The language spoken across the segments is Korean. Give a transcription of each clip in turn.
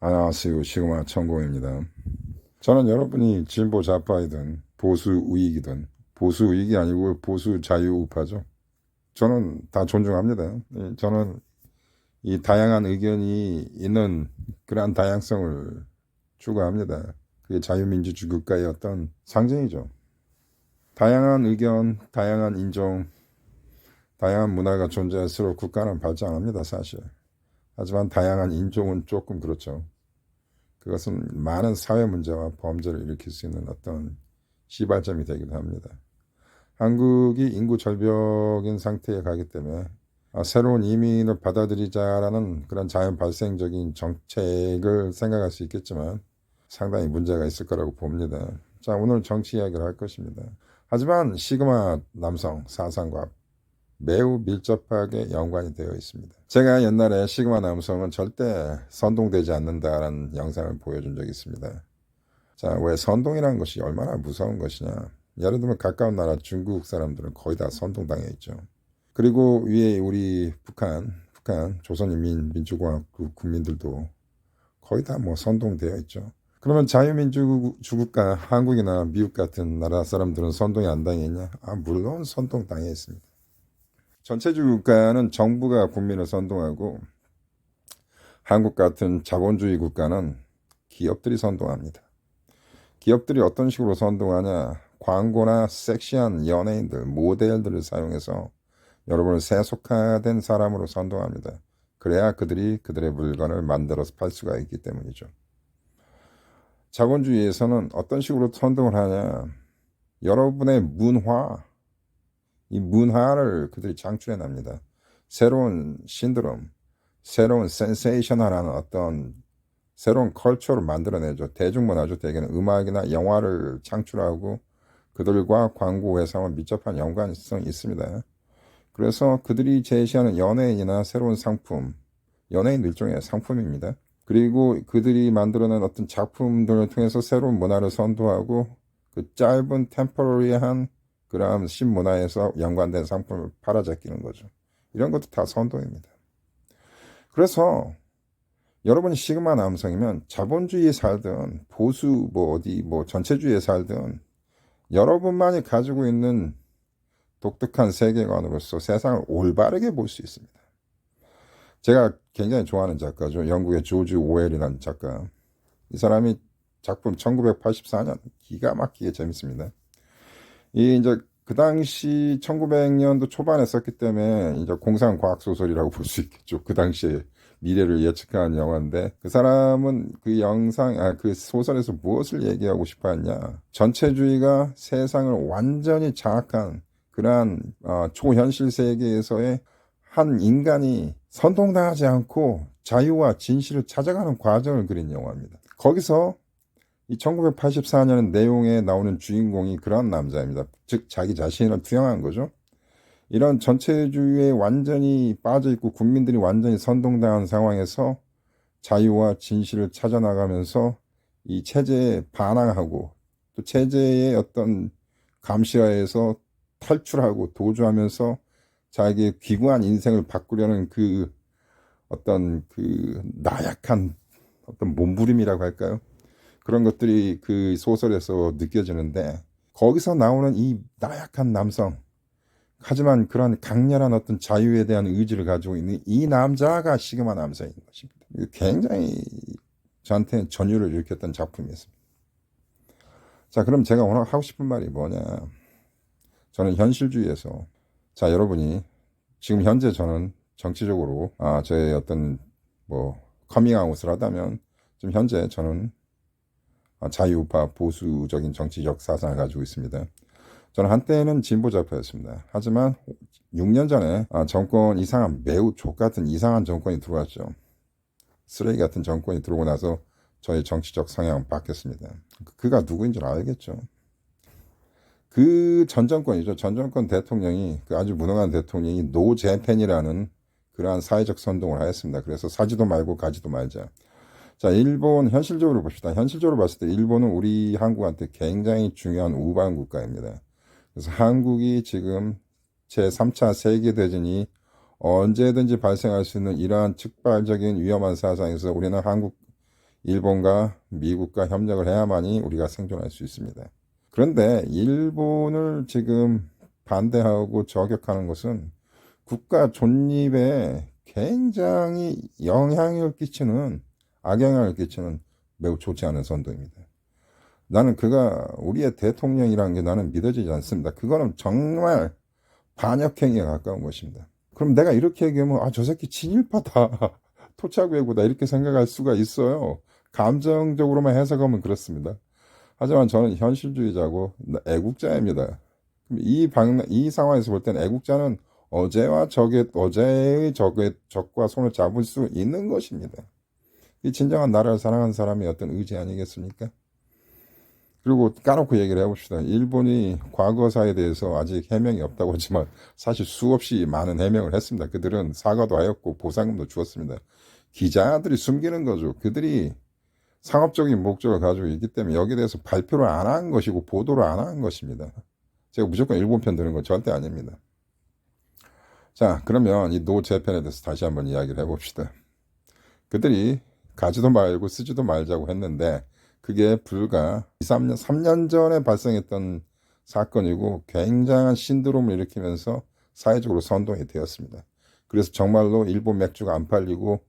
안녕하세요. 시그마 천공입니다. 저는 여러분이 진보 좌파이든 보수 우익이든 보수 우익이 아니고 보수 자유 우파죠. 저는 다 존중합니다. 저는 이 다양한 의견이 있는 그러한 다양성을 추구합니다. 그게 자유민주주의 국가의 어떤 상징이죠. 다양한 의견, 다양한 인종, 다양한 문화가 존재할수록 국가는 발전합니다, 사실. 하지만 다양한 인종은 조금 그렇죠. 그것은 많은 사회 문제와 범죄를 일으킬 수 있는 어떤 시발점이 되기도 합니다. 한국이 인구 절벽인 상태에 가기 때문에 새로운 이민을 받아들이자라는 그런 자연 발생적인 정책을 생각할 수 있겠지만 상당히 문제가 있을 거라고 봅니다. 자, 오늘 정치 이야기를 할 것입니다. 하지만 시그마 남성 사상과 매우 밀접하게 연관이 되어 있습니다. 제가 옛날에 시그마 남성은 절대 선동되지 않는다라는 영상을 보여준 적이 있습니다. 자, 왜 선동이라는 것이 얼마나 무서운 것이냐. 예를 들면 가까운 나라 중국 사람들은 거의 다 선동당해 있죠. 그리고 위에 우리 북한 조선인민민주공화국 국민들도 거의 다 뭐 선동되어 있죠. 그러면 자유민주국가 한국이나 미국 같은 나라 사람들은 선동이 안 당했냐? 물론 선동당해 있습니다. 전체주의 국가는 정부가 국민을 선동하고 한국 같은 자본주의 국가는 기업들이 선동합니다. 기업들이 어떤 식으로 선동하냐? 광고나 섹시한 연예인들, 모델들을 사용해서 여러분을 세속화된 사람으로 선동합니다. 그래야 그들이 그들의 물건을 만들어서 팔 수가 있기 때문이죠. 자본주의에서는 어떤 식으로 선동을 하냐? 여러분의 이 문화를 그들이 창출해냅니다. 새로운 신드롬, 새로운 센세이셔널한 어떤 새로운 컬처를 만들어내죠. 대중문화죠. 대개는 음악이나 영화를 창출하고 그들과 광고 회사와 밀접한 연관성이 있습니다. 그래서 그들이 제시하는 연예인이나 새로운 상품, 연예인 일종의 상품입니다. 그리고 그들이 만들어낸 어떤 작품들을 통해서 새로운 문화를 선도하고 그 짧은 템포러리한 그런 신문화에서 연관된 상품을 팔아제끼는 거죠. 이런 것도 다 선동입니다. 그래서 여러분이 시그마 남성이면 자본주의에 살든 보수 전체주의에 살든 여러분만이 가지고 있는 독특한 세계관으로서 세상을 올바르게 볼 수 있습니다. 제가 굉장히 좋아하는 작가죠. 영국의 조지 오웰이라는 작가. 이 사람이 작품 1984년 기가 막히게 재밌습니다. 이제 그 당시 1900년도 초반에 썼기 때문에 이제 공상과학 소설이라고 볼 수 있겠죠. 그 당시에 미래를 예측한 영화인데 그 사람은 그 소설에서 무엇을 얘기하고 싶어 했냐. 전체주의가 세상을 완전히 장악한 그러한 초현실 세계에서의 한 인간이 선동당하지 않고 자유와 진실을 찾아가는 과정을 그린 영화입니다. 거기서 이 1984년 내용에 나오는 주인공이 그런 남자입니다. 즉 자기 자신을 투영한 거죠. 이런 전체주의에 완전히 빠져있고 국민들이 완전히 선동당한 상황에서 자유와 진실을 찾아나가면서 이 체제에 반항하고 또 체제의 어떤 감시하에서 탈출하고 도주하면서 자기의 귀구한 인생을 바꾸려는 그 어떤 그 나약한 어떤 몸부림이라고 할까요? 그런 것들이 그 소설에서 느껴지는데 거기서 나오는 이 나약한 남성, 하지만 그런 강렬한 어떤 자유에 대한 의지를 가지고 있는 이 남자가 시그마 남성인 것입니다. 굉장히 저한테 전율을 일으켰던 작품이었습니다. 자, 그럼 제가 오늘 하고 싶은 말이 뭐냐? 저는 현실주의에서 여러분이 지금 현재 저는 정치적으로 저의 어떤 커밍아웃을 하다면 지금 현재 저는 자유우파 보수적인 정치적 사상을 가지고 있습니다. 저는 한때는 진보좌파였습니다. 하지만 6년 전에 정권 매우 족같은 이상한 정권이 들어왔죠. 쓰레기 같은 정권이 들어오고 나서 저의 정치적 성향은 바뀌었습니다. 그가 누구인 줄 알겠죠. 그 전 정권이죠. 전 정권 대통령이 그 아주 무능한 대통령이 노재팬이라는 그러한 사회적 선동을 하였습니다. 그래서 사지도 말고 가지도 말자. 자, 일본 현실적으로 봅시다. 현실적으로 봤을 때 일본은 우리 한국한테 굉장히 중요한 우방 국가입니다. 그래서 한국이 지금 제3차 세계대전이 언제든지 발생할 수 있는 이러한 즉발적인 위험한 사상에서 우리는 일본과 미국과 협력을 해야만이 우리가 생존할 수 있습니다. 그런데 일본을 지금 반대하고 저격하는 것은 국가 존립에 굉장히 악영향을 끼치는 매우 좋지 않은 선동입니다. 나는 그가 우리의 대통령이라는 게 나는 믿어지지 않습니다. 그거는 정말 반역행위에 가까운 것입니다. 그럼 내가 이렇게 얘기하면 저 새끼 친일파다. 토착외구다. 이렇게 생각할 수가 있어요. 감정적으로만 해석하면 그렇습니다. 하지만 저는 현실주의자고 애국자입니다. 이 상황에서 볼 때는 애국자는 어제의 적과 손을 잡을 수 있는 것입니다. 이 진정한 나라를 사랑하는 사람의 어떤 의지 아니겠습니까? 그리고 까놓고 얘기를 해봅시다. 일본이 과거사에 대해서 아직 해명이 없다고 하지만 사실 수없이 많은 해명을 했습니다. 그들은 사과도 하였고 보상금도 주었습니다. 기자들이 숨기는 거죠. 그들이 상업적인 목적을 가지고 있기 때문에 여기에 대해서 발표를 안 한 것이고 보도를 안 한 것입니다. 제가 무조건 일본 편 드는 건 절대 아닙니다. 자, 그러면 이 노재팬에 대해서 다시 한번 이야기를 해봅시다. 그들이 가지도 말고 쓰지도 말자고 했는데 그게 불과 3년 전에 발생했던 사건이고 굉장한 신드롬을 일으키면서 사회적으로 선동이 되었습니다. 그래서 정말로 일본 맥주가 안 팔리고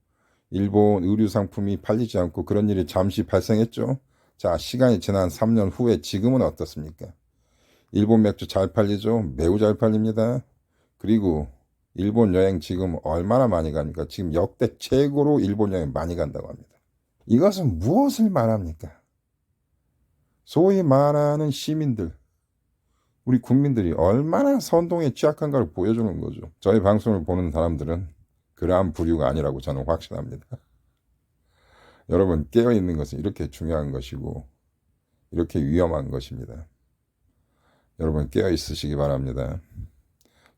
일본 의류 상품이 팔리지 않고 그런 일이 잠시 발생했죠. 자, 시간이 지난 3년 후에 지금은 어떻습니까? 일본 맥주 잘 팔리죠? 매우 잘 팔립니다. 그리고 일본 여행 지금 얼마나 많이 갑니까? 지금 역대 최고로 일본 여행 많이 간다고 합니다. 이것은 무엇을 말합니까? 소위 말하는 시민들, 우리 국민들이 얼마나 선동에 취약한가를 보여주는 거죠. 저희 방송을 보는 사람들은 그러한 부류가 아니라고 저는 확신합니다. 여러분, 깨어있는 것은 이렇게 중요한 것이고 이렇게 위험한 것입니다. 여러분, 깨어있으시기 바랍니다.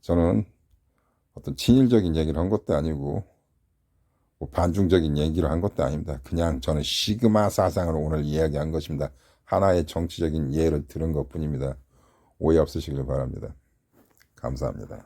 저는 어떤 친일적인 얘기를 한 것도 아니고 반중적인 얘기를 한 것도 아닙니다. 그냥 저는 시그마 사상을 오늘 이야기한 것입니다. 하나의 정치적인 예를 들은 것뿐입니다. 오해 없으시길 바랍니다. 감사합니다.